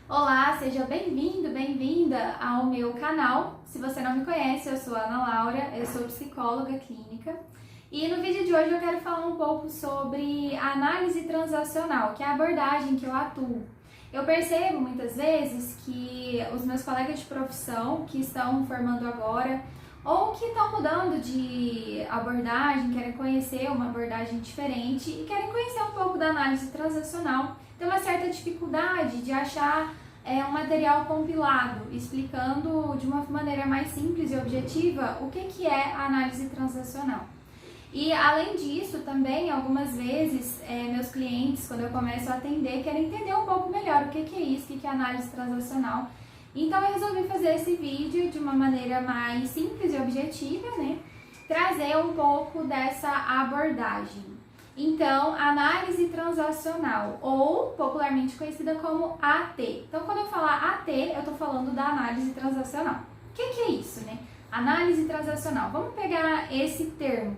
Olá, seja bem-vindo, bem-vinda ao meu canal. Se você não me conhece, eu sou a Ana Laura, eu sou psicóloga clínica e no vídeo de hoje eu quero falar um pouco sobre a análise transacional, que é a abordagem que eu atuo. Eu percebo muitas vezes que os meus colegas de profissão que estão formando agora ou que estão mudando de abordagem, querem conhecer uma abordagem diferente e querem conhecer um pouco da análise transacional, tem uma certa dificuldade de achar um material compilado, explicando de uma maneira mais simples e objetiva o que é a análise transacional. E além disso, também algumas vezes meus clientes, quando eu começo a atender, querem entender um pouco melhor o que é isso, o que é análise transacional. Então eu resolvi fazer esse vídeo de uma maneira mais simples e objetiva, né? Trazer um pouco dessa abordagem. Então, análise transacional, ou popularmente conhecida como AT. Então, quando eu falar AT, eu estou falando da análise transacional. O que é isso, né? Análise transacional. Vamos pegar esse termo.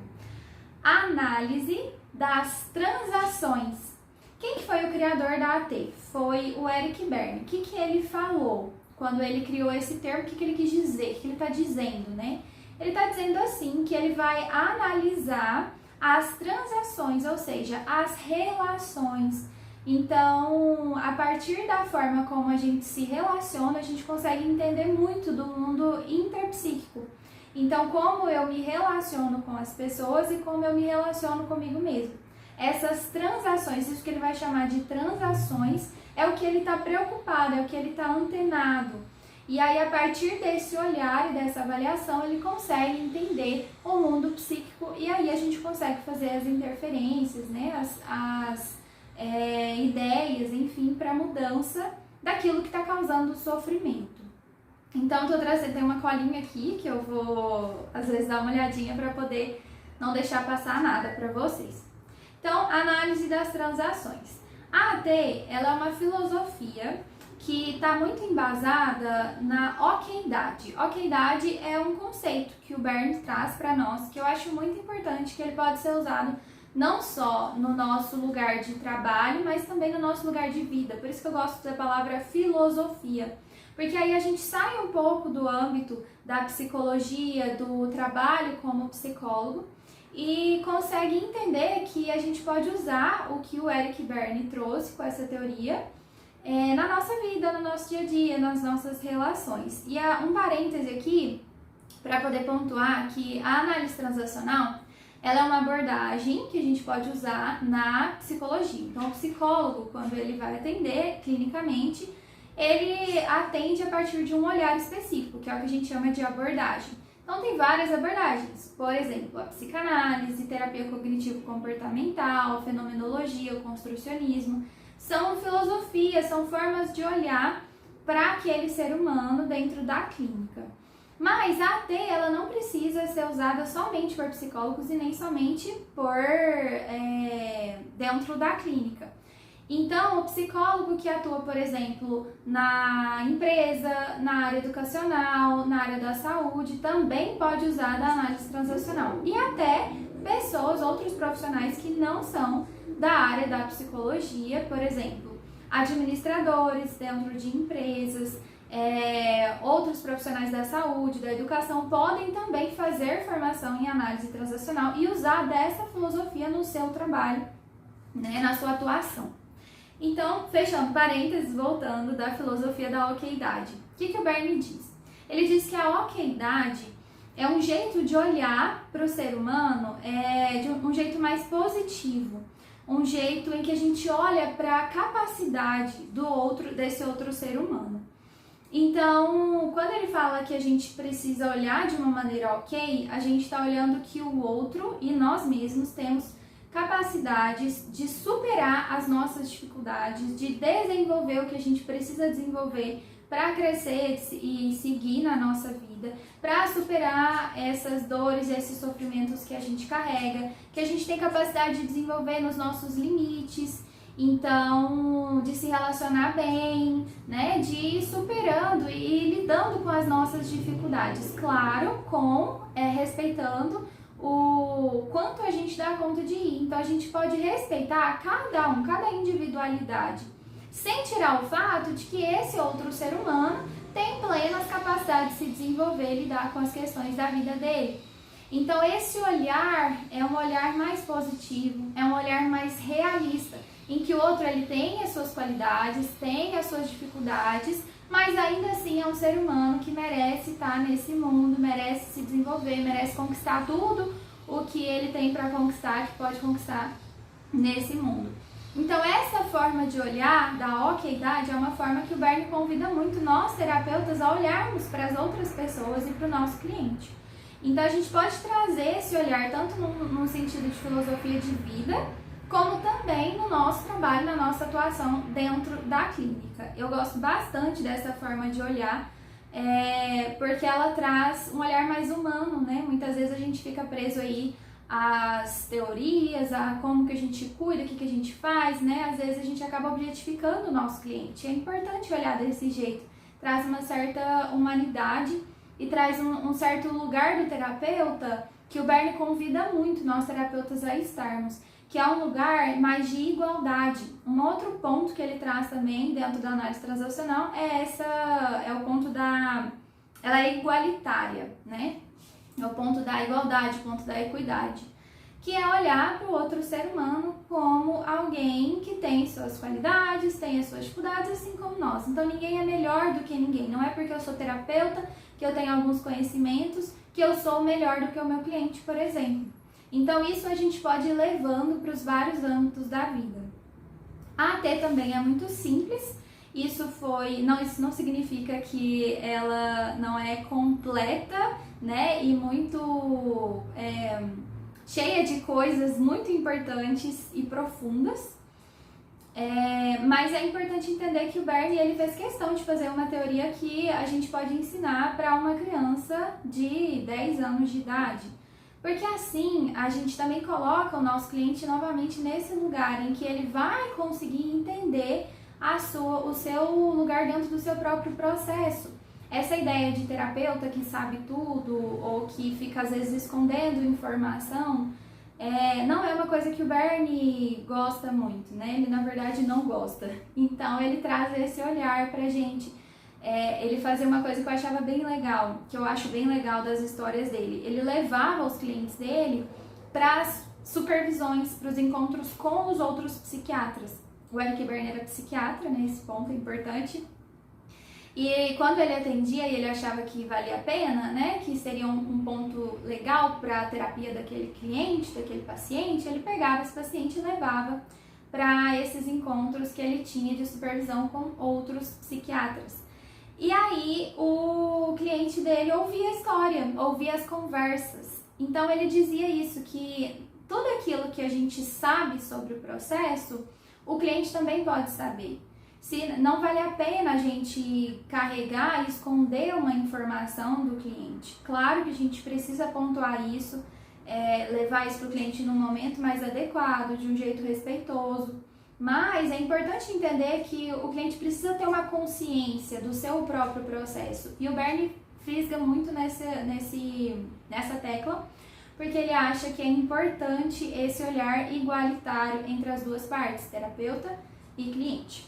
Análise das transações. Quem que foi o criador da AT? Foi o Eric Berne. O que ele falou quando ele criou esse termo? O que ele quis dizer? O que ele está dizendo, né? Ele está dizendo assim que ele vai analisar as transações, ou seja, as relações. Então, a partir da forma como a gente se relaciona, a gente consegue entender muito do mundo interpsíquico. Então, como eu me relaciono com as pessoas e como eu me relaciono comigo mesmo. Essas transações, isso que ele vai chamar de transações, é o que ele está preocupado, é o que ele está antenado. E aí, a partir desse olhar e dessa avaliação, ele consegue entender o mundo psíquico e aí a gente consegue fazer as interferências, né, as ideias, enfim, para mudança daquilo que está causando o sofrimento. Então, tô trazendo, tem uma colinha aqui que eu vou, às vezes, dar uma olhadinha para poder não deixar passar nada para vocês. Então, análise das transações. A AT, ela é uma filosofia que está muito embasada na oqueidade. Oqueidade é um conceito que o Berne traz para nós, que eu acho muito importante, que ele pode ser usado não só no nosso lugar de trabalho, mas também no nosso lugar de vida. Por isso que eu gosto da palavra filosofia, porque aí a gente sai um pouco do âmbito da psicologia, do trabalho como psicólogo, e consegue entender que a gente pode usar o que o Eric Berne trouxe com essa teoria na nossa vida, no nosso dia a dia, nas nossas relações. E há um parêntese aqui, para poder pontuar que a análise transacional, ela é uma abordagem que a gente pode usar na psicologia. Então, o psicólogo, quando ele vai atender clinicamente, ele atende a partir de um olhar específico, que é o que a gente chama de abordagem. Então, tem várias abordagens, por exemplo, a psicanálise, terapia cognitivo-comportamental, fenomenologia, o construcionismo. São filosofias, são formas de olhar para aquele ser humano dentro da clínica. Mas a AT, ela não precisa ser usada somente por psicólogos e nem somente por dentro da clínica. Então, o psicólogo que atua, por exemplo, na empresa, na área educacional, na área da saúde, também pode usar da análise transacional. E até pessoas, outros profissionais que não são da área da psicologia, por exemplo, administradores dentro de empresas, outros profissionais da saúde, da educação, podem também fazer formação em análise transacional e usar dessa filosofia no seu trabalho, né, na sua atuação. Então, fechando parênteses, voltando da filosofia da oqueidade. O que o Berne diz? Ele diz que a oqueidade é um jeito de olhar para o ser humano de um jeito mais positivo, um jeito em que a gente olha para a capacidade do outro, desse outro ser humano. Então, quando ele fala que a gente precisa olhar de uma maneira ok, a gente está olhando que o outro e nós mesmos temos capacidades de superar as nossas dificuldades, de desenvolver o que a gente precisa desenvolver para crescer e seguir na nossa vida, para superar essas dores e esses sofrimentos que a gente carrega, que a gente tem capacidade de desenvolver nos nossos limites, então de se relacionar bem, né, de ir superando e lidando com as nossas dificuldades, claro, respeitando o quanto a gente dá conta de ir. Então a gente pode respeitar cada individualidade, sem tirar o fato de que esse outro ser humano tem plenas capacidades de se desenvolver e lidar com as questões da vida dele. Então esse olhar é um olhar mais positivo, é um olhar mais realista, em que o outro ele tem as suas qualidades, tem as suas dificuldades, mas ainda assim é um ser humano que merece estar nesse mundo, merece se desenvolver, merece conquistar tudo o que ele tem para conquistar, que pode conquistar nesse mundo. Então essa forma de olhar da oquidade é uma forma que o Bernie convida muito nós terapeutas a olharmos para as outras pessoas e para o nosso cliente. Então a gente pode trazer esse olhar tanto no sentido de filosofia de vida, como também no nosso trabalho, na nossa atuação dentro da clínica. Eu gosto bastante dessa forma de olhar, porque ela traz um olhar mais humano, né? Muitas vezes a gente fica preso aí às teorias, a como que a gente cuida, o que a gente faz, né? Às vezes a gente acaba objetificando o nosso cliente. É importante olhar desse jeito, traz uma certa humanidade e traz um certo lugar do terapeuta que o Bernie convida muito nós terapeutas a estarmos, que é um lugar mais de igualdade. Um outro ponto que ele traz também dentro da análise transacional é o ponto ela é igualitária, né? É o ponto da igualdade, o ponto da equidade, que é olhar para o outro ser humano como alguém que tem suas qualidades, tem as suas dificuldades, assim como nós. Então ninguém é melhor do que ninguém. Não é porque eu sou terapeuta, que eu tenho alguns conhecimentos, que eu sou melhor do que o meu cliente, por exemplo. Então isso a gente pode ir levando para os vários âmbitos da vida. A AT também é muito simples. Isso não significa que ela não é completa, né, e muito cheia de coisas muito importantes e profundas. Mas é importante entender que o Bernie ele fez questão de fazer uma teoria que a gente pode ensinar para uma criança de 10 anos de idade. Porque assim a gente também coloca o nosso cliente novamente nesse lugar em que ele vai conseguir entender o seu lugar dentro do seu próprio processo. Essa ideia de terapeuta que sabe tudo ou que fica às vezes escondendo informação não é uma coisa que o Bernie gosta muito, né? Ele na verdade não gosta. Então ele traz esse olhar pra gente. Ele fazia uma coisa que eu achava bem legal, que eu acho bem legal das histórias dele. Ele levava os clientes dele para as supervisões, para os encontros com os outros psiquiatras. O Eric Berne era psiquiatra, né? Esse ponto é importante. E quando ele atendia e ele achava que valia a pena, né? Que seria um ponto legal para a terapia daquele cliente, daquele paciente, ele pegava esse paciente e levava para esses encontros que ele tinha de supervisão com outros psiquiatras. E aí o cliente dele ouvia a história, ouvia as conversas. Então ele dizia isso, que tudo aquilo que a gente sabe sobre o processo, o cliente também pode saber. Se não vale a pena a gente carregar e esconder uma informação do cliente. Claro que a gente precisa pontuar isso, levar isso para o cliente num momento mais adequado, de um jeito respeitoso. Mas é importante entender que o cliente precisa ter uma consciência do seu próprio processo. E o Bernie frisga muito nessa tecla, porque ele acha que é importante esse olhar igualitário entre as duas partes, terapeuta e cliente.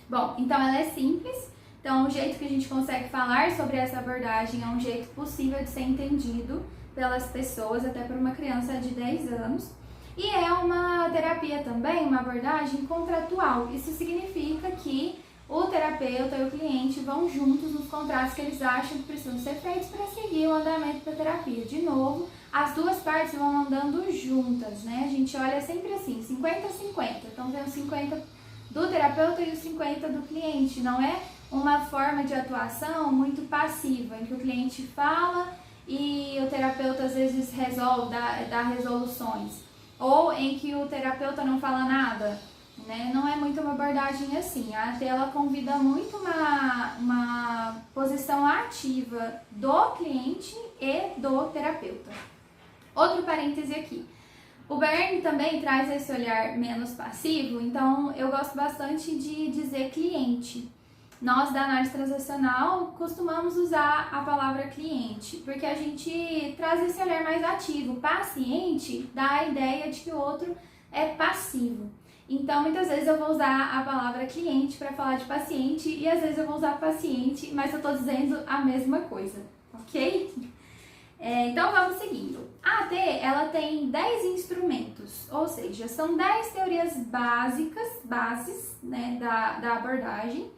Bom, então ela é simples, então o jeito que a gente consegue falar sobre essa abordagem é um jeito possível de ser entendido pelas pessoas, até por uma criança de 10 anos. E é uma terapia também, uma abordagem contratual. Isso significa que o terapeuta e o cliente vão juntos nos contratos que eles acham que precisam ser feitos para seguir o andamento da terapia. De novo, as duas partes vão andando juntas, né? A gente olha sempre assim, 50-50. Então tem os 50 do terapeuta e os 50 do cliente. Não é uma forma de atuação muito passiva, em que o cliente fala e o terapeuta às vezes resolve, dá resoluções. Ou em que o terapeuta não fala nada, né? Não é muito uma abordagem assim. A AT ela convida muito uma posição ativa do cliente e do terapeuta. Outro parêntese aqui. O Bernie também traz esse olhar menos passivo, então eu gosto bastante de dizer cliente. Nós da análise transacional costumamos usar a palavra cliente, porque a gente traz esse olhar mais ativo. Paciente dá a ideia de que o outro é passivo. Então, muitas vezes eu vou usar a palavra cliente para falar de paciente e às vezes eu vou usar paciente, mas eu tô dizendo a mesma coisa, ok? Então, vamos seguindo. A AT, ela tem 10 instrumentos, ou seja, são 10 teorias bases, né, da abordagem,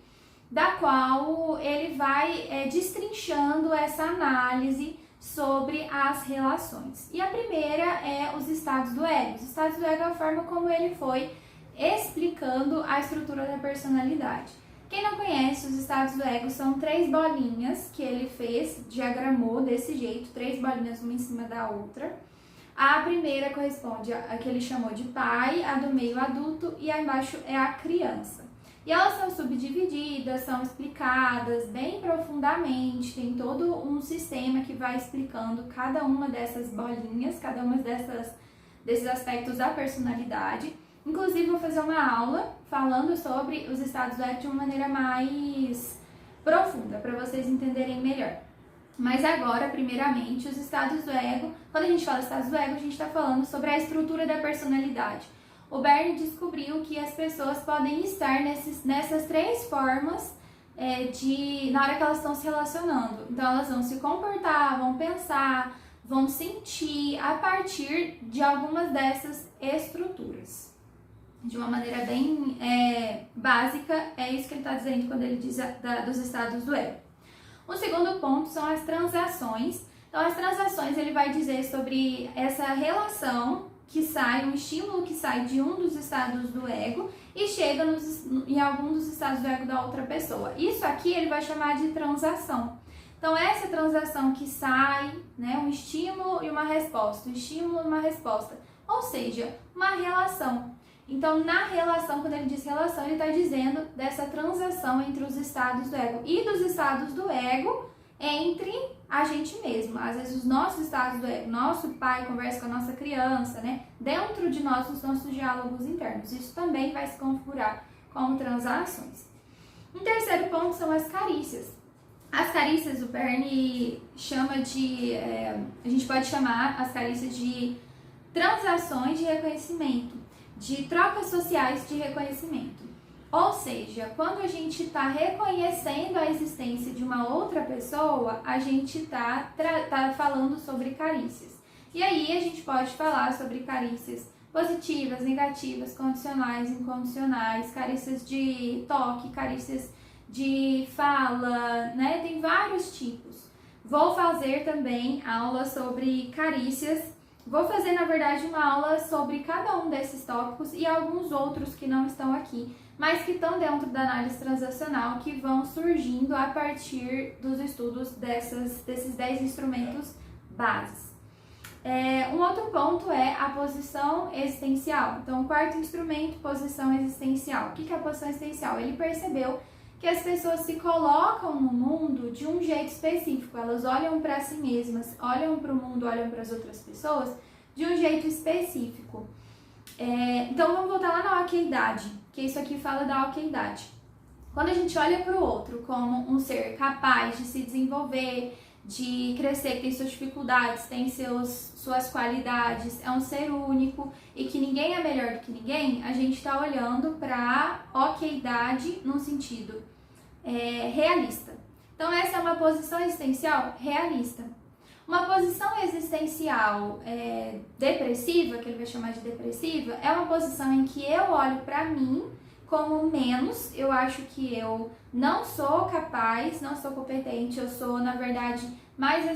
da qual ele vai destrinchando essa análise sobre as relações. E a primeira é os estados do ego. Os estados do ego é a forma como ele foi explicando a estrutura da personalidade. Quem não conhece, os estados do ego são 3 bolinhas que ele fez, diagramou desse jeito, 3 bolinhas uma em cima da outra. A primeira corresponde a que ele chamou de pai, a do meio adulto e a embaixo é a criança. E elas são subdivididas, são explicadas bem profundamente, tem todo um sistema que vai explicando cada uma dessas bolinhas, cada uma desses aspectos da personalidade. Inclusive, vou fazer uma aula falando sobre os estados do ego de uma maneira mais profunda, para vocês entenderem melhor. Mas agora, primeiramente, os estados do ego, quando a gente fala estados do ego, a gente está falando sobre a estrutura da personalidade. O Bernie descobriu que as pessoas podem estar nessas 3 formas na hora que elas estão se relacionando. Então, elas vão se comportar, vão pensar, vão sentir a partir de algumas dessas estruturas. De uma maneira bem básica, é isso que ele está dizendo quando ele diz dos estados do ego. O segundo ponto são as transações. Então, as transações ele vai dizer sobre essa relação que sai, um estímulo que sai de um dos estados do ego e chega em algum dos estados do ego da outra pessoa. Isso aqui ele vai chamar de transação. Então, essa transação que sai, né, um estímulo e uma resposta, um estímulo e uma resposta, ou seja, uma relação. Então, na relação, quando ele diz relação, ele está dizendo dessa transação entre os estados do ego e dos estados do ego entre a gente mesmo. Às vezes, os nossos estados do ego, nosso pai conversa com a nossa criança, né? Dentro de nós, os nossos diálogos internos. Isso também vai se configurar como transações. Um terceiro ponto são as carícias. As carícias, o Bernie chama de... a gente pode chamar as carícias de transações de reconhecimento, de trocas sociais de reconhecimento. Ou seja, quando a gente está reconhecendo a existência de uma outra pessoa, a gente está falando sobre carícias. E aí a gente pode falar sobre carícias positivas, negativas, condicionais, incondicionais, carícias de toque, carícias de fala, né? Tem vários tipos. Vou fazer também aula sobre carícias. Vou fazer, na verdade, uma aula sobre cada um desses tópicos e alguns outros que não estão aqui, mas que estão dentro da análise transacional, que vão surgindo a partir dos estudos desses 10 instrumentos bases. Um outro ponto é a posição existencial. Então, o quarto instrumento, posição existencial. O que é a posição existencial? Ele percebeu que as pessoas se colocam no mundo de um jeito específico, elas olham para si mesmas, olham para o mundo, olham para as outras pessoas de um jeito específico. Então vamos voltar lá na oqueidade, que isso aqui fala da oqueidade. Quando a gente olha para o outro como um ser capaz de se desenvolver, de crescer, que tem suas dificuldades, tem suas qualidades, é um ser único e que ninguém é melhor do que ninguém, a gente está olhando para a oqueidade num sentido realista. Então essa é uma posição existencial realista. Uma posição existencial depressiva, que ele vai chamar de depressiva, é uma posição em que eu olho para mim como menos, eu acho que eu não sou capaz, não sou competente, eu sou, na verdade, mais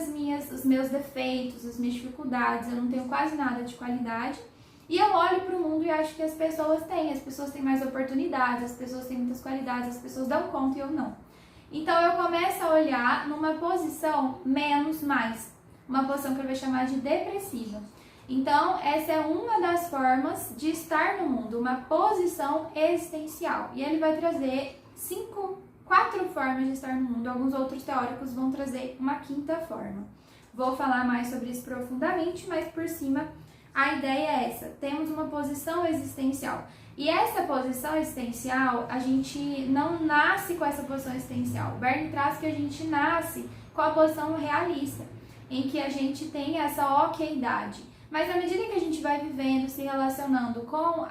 os meus defeitos, as minhas dificuldades, eu não tenho quase nada de qualidade. E eu olho para o mundo e acho que as pessoas têm mais oportunidades, as pessoas têm muitas qualidades, as pessoas dão conta e eu não. Então eu começo a olhar numa posição menos mais, uma posição que ele vai chamar de depressiva. Então, essa é uma das formas de estar no mundo, uma posição existencial. E ele vai trazer 4 formas de estar no mundo. Alguns outros teóricos vão trazer uma 5ª forma. Vou falar mais sobre isso profundamente, mas por cima a ideia é essa. Temos uma posição existencial. E essa posição existencial, a gente não nasce com essa posição existencial. O Bernie traz que a gente nasce com a posição realista, em que a gente tem essa oqueidade. Mas à medida que a gente vai vivendo, se relacionando com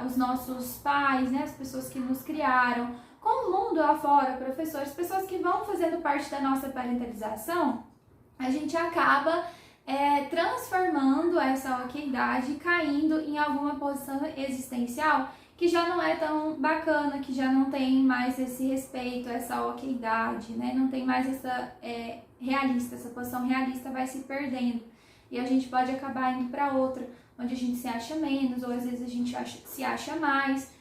os nossos pais, né, as pessoas que nos criaram, com o mundo lá fora, professores, pessoas que vão fazendo parte da nossa parentalização, a gente acaba transformando essa oquidade, caindo em alguma posição existencial que já não é tão bacana, que já não tem mais esse respeito, essa oquidade, né? Não tem mais essa essa posição realista vai se perdendo. E a gente pode acabar indo para outra, onde a gente se acha menos, ou às vezes a gente se acha mais.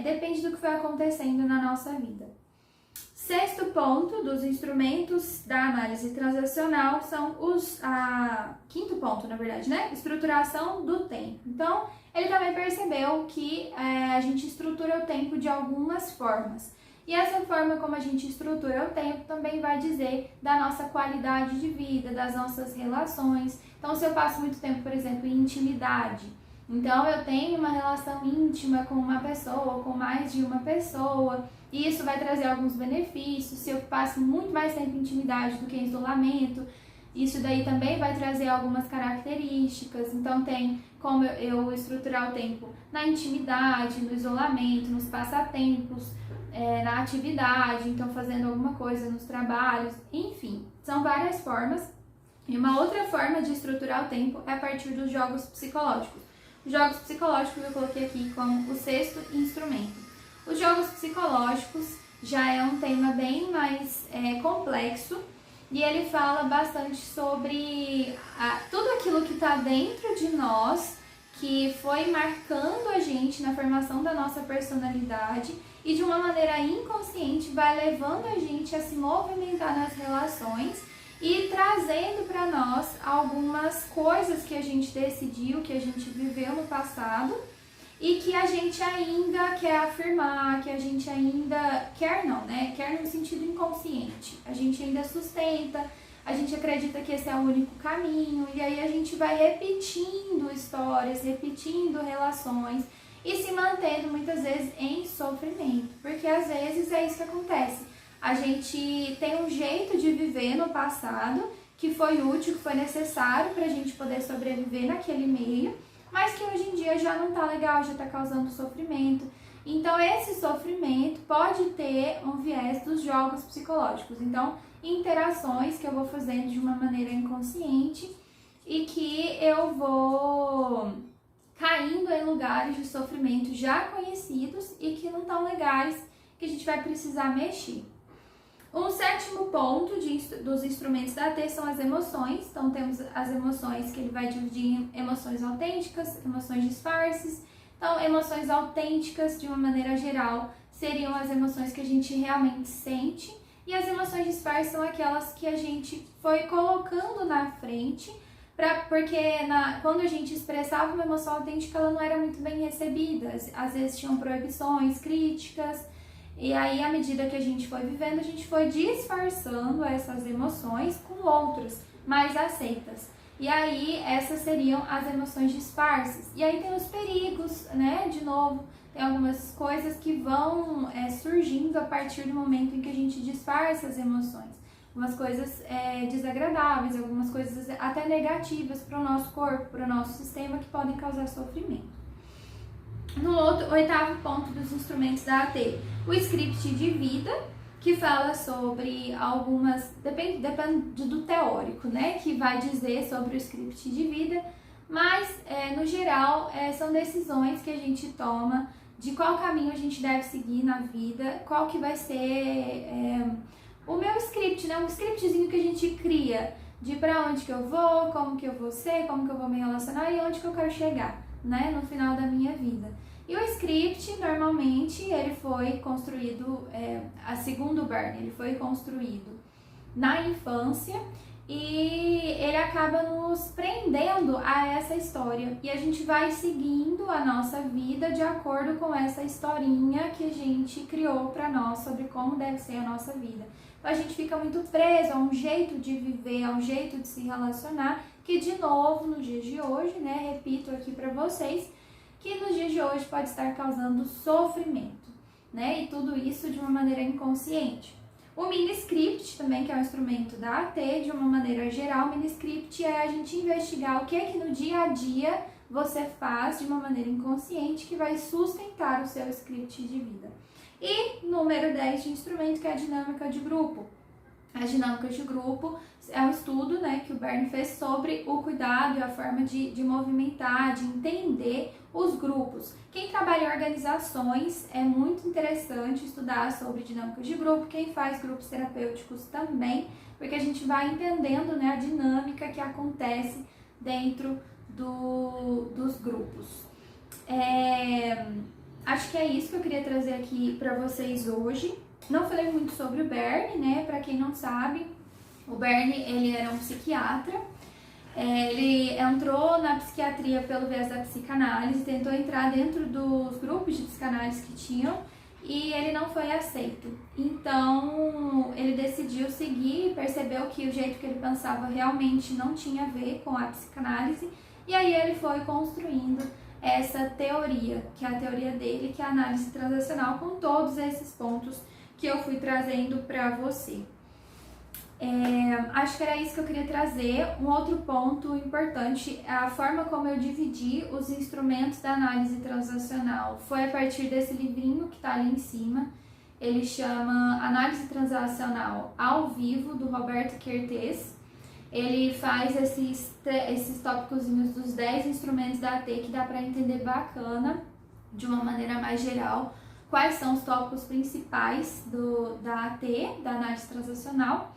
Depende do que foi acontecendo na nossa vida. Sexto ponto dos instrumentos da análise transacional são quinto ponto, na verdade, né? Estruturação do tempo. Então, ele também percebeu que a gente estrutura o tempo de algumas formas. E essa forma como a gente estrutura o tempo também vai dizer da nossa qualidade de vida, das nossas relações. Então, se eu passo muito tempo, por exemplo, em intimidade, então eu tenho uma relação íntima com uma pessoa, ou com mais de uma pessoa, e isso vai trazer alguns benefícios. Se eu passo muito mais tempo em intimidade do que em isolamento, isso daí também vai trazer algumas características. Então tem como eu estruturar o tempo na intimidade, no isolamento, nos passatempos, na atividade, então fazendo alguma coisa nos trabalhos, enfim, são várias formas. E uma outra forma de estruturar o tempo é a partir dos jogos psicológicos. Os jogos psicológicos eu coloquei aqui como o sexto instrumento. Os jogos psicológicos já é um tema bem mais complexo, e ele fala bastante sobre tudo aquilo que está dentro de nós, que foi marcando a gente na formação da nossa personalidade e de uma maneira inconsciente vai levando a gente a se movimentar nas relações e trazendo para nós algumas coisas que a gente decidiu, que a gente viveu no passado e que a gente ainda quer afirmar, que a gente ainda quer no sentido inconsciente. A gente ainda sustenta, a gente acredita que esse é o único caminho, e aí a gente vai repetindo histórias, repetindo relações e se mantendo muitas vezes em sofrimento, porque às vezes é isso que acontece. A gente tem um jeito de viver no passado que foi útil, que foi necessário para a gente poder sobreviver naquele meio, mas que hoje em dia já não tá legal, já tá causando sofrimento. Então esse sofrimento pode ter um viés dos jogos psicológicos. Então, interações que eu vou fazendo de uma maneira inconsciente e que eu vou caindo em lugares de sofrimento já conhecidos e que não estão legais, que a gente vai precisar mexer. Um sétimo ponto dos instrumentos da AT são as emoções. Então temos as emoções que ele vai dividir em emoções autênticas, emoções disfarces. Então emoções autênticas, de uma maneira geral, seriam as emoções que a gente realmente sente. E as emoções disfarces são aquelas que a gente foi colocando na frente, porque quando a gente expressava uma emoção autêntica, ela não era muito bem recebida. Às vezes tinham proibições, críticas. E aí, à medida que a gente foi vivendo, a gente foi disfarçando essas emoções com outras mais aceitas. E aí, essas seriam as emoções disfarces. E aí tem os perigos, né? De novo, tem algumas coisas que vão surgindo a partir do momento em que a gente disfarça as emoções. Algumas coisas desagradáveis, algumas coisas até negativas para o nosso corpo, para o nosso sistema, que podem causar sofrimento. No oitavo ponto dos instrumentos da AT, o script de vida, que fala sobre algumas, depende do teórico, né, que vai dizer sobre o script de vida, mas no geral são decisões que a gente toma de qual caminho a gente deve seguir na vida, qual que vai ser o meu script, né, um scriptzinho que a gente cria de para onde que eu vou, como que eu vou ser, como que eu vou me relacionar e onde que eu quero chegar, né, no final da minha vida. E o script, normalmente, ele foi construído, segundo Berne, ele foi construído na infância e ele acaba nos prendendo a essa história. E a gente vai seguindo a nossa vida de acordo com essa historinha que a gente criou para nós sobre como deve ser a nossa vida. Então a gente fica muito preso a um jeito de viver, a um jeito de se relacionar, que de novo, nos dias de hoje, né, repito aqui para vocês, que nos dias de hoje pode estar causando sofrimento, né? E tudo isso de uma maneira inconsciente. O mini-script também, que é um instrumento da AT, de uma maneira geral. O mini-script é a gente investigar o que é que no dia a dia você faz de uma maneira inconsciente que vai sustentar o seu script de vida. E número 10 de instrumento, que é a dinâmica de grupo. A dinâmica de grupo é um estudo, né, que o Bernie fez sobre o cuidado e a forma de movimentar, de entender os grupos. Quem trabalha em organizações é muito interessante estudar sobre dinâmica de grupo, quem faz grupos terapêuticos também, porque a gente vai entendendo, né, a dinâmica que acontece dentro dos grupos. Acho que é isso que eu queria trazer aqui para vocês hoje. Não falei muito sobre o Bernie, né? Para quem não sabe, o Bernie, ele era um psiquiatra. Ele entrou na psiquiatria pelo viés da psicanálise, tentou entrar dentro dos grupos de psicanálise que tinham e ele não foi aceito. Então, ele decidiu seguir, percebeu que o jeito que ele pensava realmente não tinha a ver com a psicanálise e aí ele foi construindo essa teoria, que é a teoria dele, que é a análise transacional, com todos esses pontos que eu fui trazendo para você. Acho que era isso que eu queria trazer. Um outro ponto importante é a forma como eu dividi os instrumentos da análise transacional. Foi a partir desse livrinho que está ali em cima. Ele chama Análise Transacional ao Vivo, do Roberto Kertész. Ele faz esses tópicozinhos dos 10 instrumentos da AT que dá para entender bacana, de uma maneira mais geral, quais são os tópicos principais da AT, da análise transacional.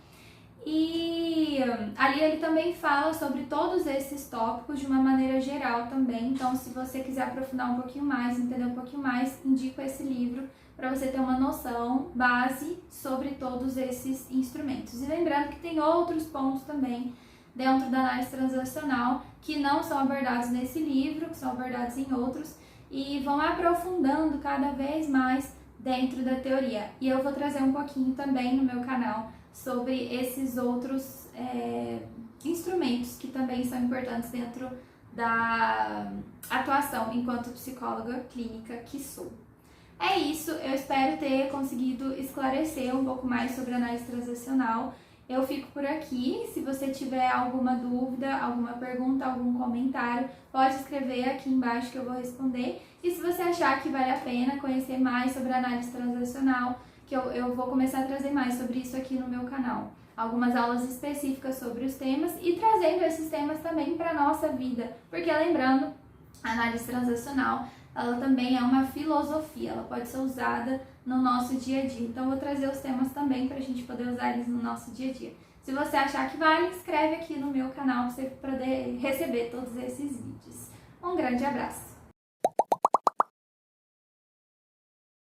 E ali ele também fala sobre todos esses tópicos de uma maneira geral também. Então, se você quiser aprofundar um pouquinho mais, entender um pouquinho mais, indico esse livro para você ter uma noção base sobre todos esses instrumentos. E lembrando que tem outros pontos também dentro da análise transacional que não são abordados nesse livro, que são abordados em outros e vão aprofundando cada vez mais dentro da teoria. E eu vou trazer um pouquinho também no meu canal sobre esses outros instrumentos que também são importantes dentro da atuação enquanto psicóloga clínica que sou. É isso, eu espero ter conseguido esclarecer um pouco mais sobre a análise transacional. Eu fico por aqui. Se você tiver alguma dúvida, alguma pergunta, algum comentário, pode escrever aqui embaixo que eu vou responder. E se você achar que vale a pena conhecer mais sobre a análise transacional, que eu vou começar a trazer mais sobre isso aqui no meu canal. Algumas aulas específicas sobre os temas e trazendo esses temas também para a nossa vida. Porque lembrando, a análise transacional, ela também é uma filosofia, ela pode ser usada no nosso dia a dia. Então, eu vou trazer os temas também para a gente poder usar eles no nosso dia a dia. Se você achar que vale, inscreve aqui no meu canal para você poder receber todos esses vídeos. Um grande abraço!